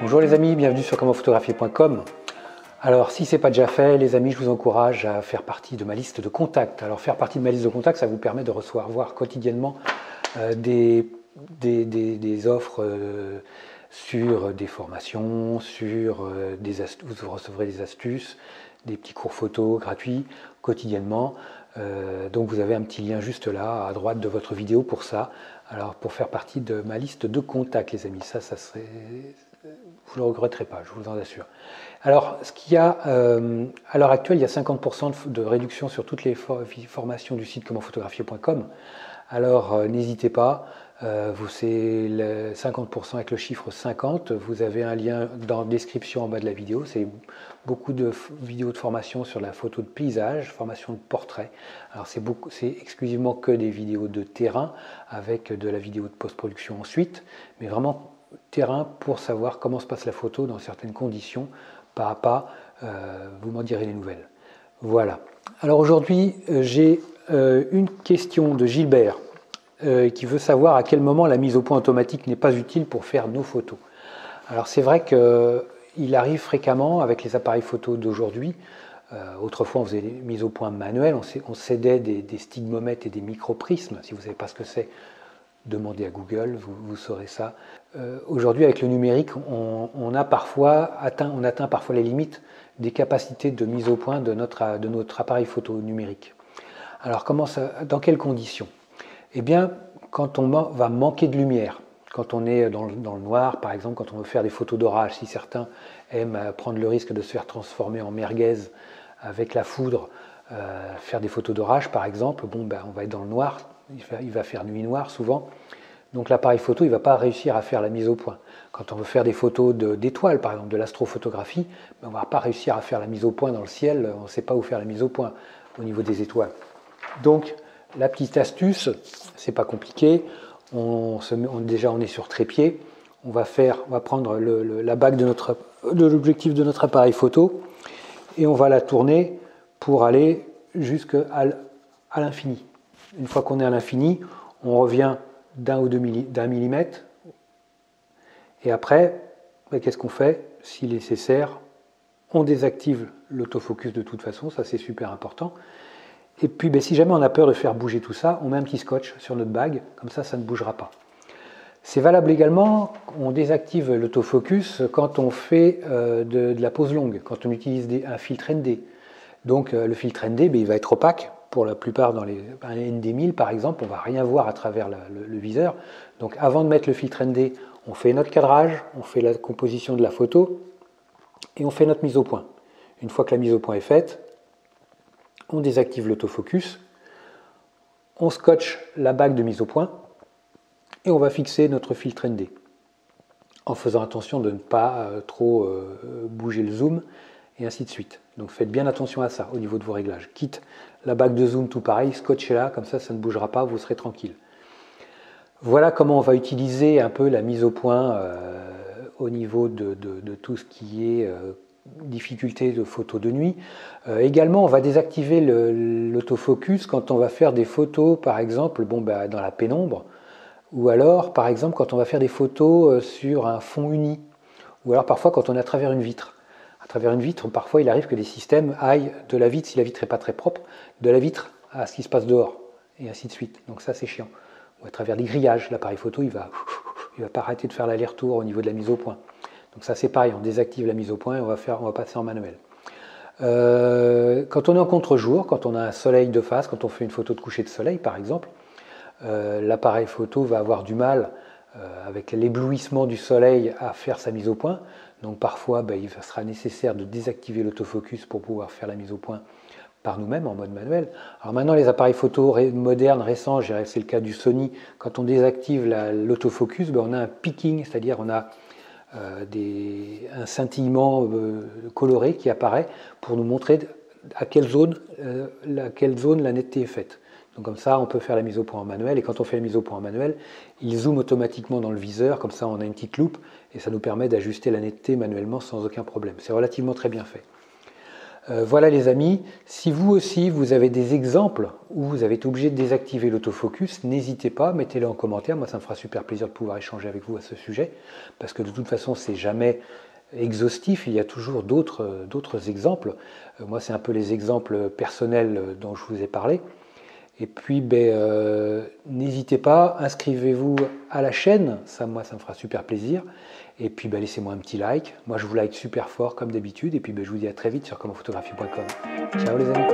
Bonjour les amis, bienvenue sur commentphotographier.com. Alors si ce n'est pas déjà fait, les amis, je vous encourage à faire partie de ma liste de contacts. Alors faire partie de ma liste de contacts, ça vous permet de recevoir quotidiennement des offres sur des formations, sur vous recevrez des astuces, des petits cours photos gratuits quotidiennement. Donc vous avez un petit lien juste là, à droite de votre vidéo pour ça. Alors pour faire partie de ma liste de contacts les amis, ça serait... Vous ne le regretterez pas, je vous en assure. Alors, ce qu'il y a, à l'heure actuelle, il y a 50% de réduction sur toutes les formations du site commentphotographier.com. Alors, n'hésitez pas, c'est 50% avec le chiffre 50. Vous avez un lien dans la description en bas de la vidéo. C'est beaucoup de vidéos de formation sur la photo de paysage, formation de portrait. Alors, c'est exclusivement que des vidéos de terrain avec de la vidéo de post-production ensuite, mais vraiment terrain pour savoir comment se passe la photo dans certaines conditions, pas à pas, vous m'en direz les nouvelles. Voilà. Alors aujourd'hui, j'ai une question de Gilbert qui veut savoir à quel moment la mise au point automatique n'est pas utile pour faire nos photos. Alors c'est vrai qu'il arrive fréquemment avec les appareils photo d'aujourd'hui. Autrefois, on faisait des mises au point manuelles, on sédait des stigmomètres et des microprismes. Si vous ne savez pas ce que c'est, demandez à Google, vous saurez ça. Aujourd'hui, avec le numérique, on atteint parfois les limites des capacités de mise au point de notre appareil photo numérique. Alors, dans quelles conditions? Eh bien, quand on va manquer de lumière, quand on est dans le noir, par exemple, quand on veut faire des photos d'orage, si certains aiment prendre le risque de se faire transformer en merguez avec la foudre, faire des photos d'orage, par exemple, on va être dans le noir. Il va faire nuit noire souvent, donc l'appareil photo il ne va pas réussir à faire la mise au point. Quand on veut faire des photos d'étoiles, par exemple de l'astrophotographie, on ne va pas réussir à faire la mise au point dans le ciel, on ne sait pas où faire la mise au point au niveau des étoiles. Donc la petite astuce, c'est pas compliqué, déjà on est sur trépied, on va prendre la bague de l'objectif de notre appareil photo et on va la tourner pour aller jusqu'à l'infini. Une fois qu'on est à l'infini, on revient d'un millimètre. Et après, qu'est-ce qu'on fait? Si nécessaire, on désactive l'autofocus de toute façon, ça c'est super important. Et puis si jamais on a peur de faire bouger tout ça, on met un petit scotch sur notre bague, comme ça ne bougera pas. C'est valable également, on désactive l'autofocus quand on fait de la pose longue, quand on utilise un filtre ND. Donc le filtre ND, il va être opaque. Pour la plupart, dans un ND1000 par exemple, on ne va rien voir à travers le viseur. Donc avant de mettre le filtre ND, on fait notre cadrage, on fait la composition de la photo et on fait notre mise au point. Une fois que la mise au point est faite, on désactive l'autofocus, on scotche la bague de mise au point et on va fixer notre filtre ND. En faisant attention de ne pas trop bouger le zoom et ainsi de suite. Donc faites bien attention à ça au niveau de vos réglages. Quitte la bague de zoom tout pareil, scotchez-la, comme ça ne bougera pas, vous serez tranquille. Voilà comment on va utiliser un peu la mise au point au niveau de tout ce qui est difficulté de photos de nuit. Également, on va désactiver l'autofocus quand on va faire des photos, par exemple, dans la pénombre, ou alors, par exemple, quand on va faire des photos sur un fond uni, ou alors parfois quand on est à travers une vitre. À travers une vitre, parfois il arrive que des systèmes aillent de la vitre, si la vitre n'est pas très propre, de la vitre à ce qui se passe dehors, et ainsi de suite. Donc ça c'est chiant. Ou à travers des grillages, l'appareil photo il va pas arrêter de faire l'aller-retour au niveau de la mise au point. Donc ça c'est pareil, on désactive la mise au point et on va passer en manuel. Quand on est en contre-jour, quand on a un soleil de face, quand on fait une photo de coucher de soleil par exemple, l'appareil photo va avoir du mal avec l'éblouissement du soleil à faire sa mise au point. Donc parfois, il sera nécessaire de désactiver l'autofocus pour pouvoir faire la mise au point par nous-mêmes en mode manuel. Alors maintenant, les appareils photo modernes, récents, c'est le cas du Sony, quand on désactive l'autofocus, on a un peaking, c'est-à-dire on a un scintillement coloré qui apparaît pour nous montrer à quelle zone la netteté est faite. Donc comme ça, on peut faire la mise au point en manuel, et quand on fait la mise au point en manuel, il zoome automatiquement dans le viseur, comme ça on a une petite loupe, et ça nous permet d'ajuster la netteté manuellement sans aucun problème. C'est relativement très bien fait. Voilà les amis, si vous aussi vous avez des exemples où vous avez été obligé de désactiver l'autofocus, n'hésitez pas, mettez-les en commentaire, moi ça me fera super plaisir de pouvoir échanger avec vous à ce sujet, parce que de toute façon c'est jamais exhaustif, il y a toujours d'autres exemples. Moi c'est un peu les exemples personnels dont je vous ai parlé. Et puis n'hésitez pas, inscrivez-vous à la chaîne, moi ça me fera super plaisir. Et puis ben, laissez-moi un petit like. Moi je vous like super fort comme d'habitude. Et puis ben, je vous dis à très vite sur commentphotographie.com. Ciao les amis.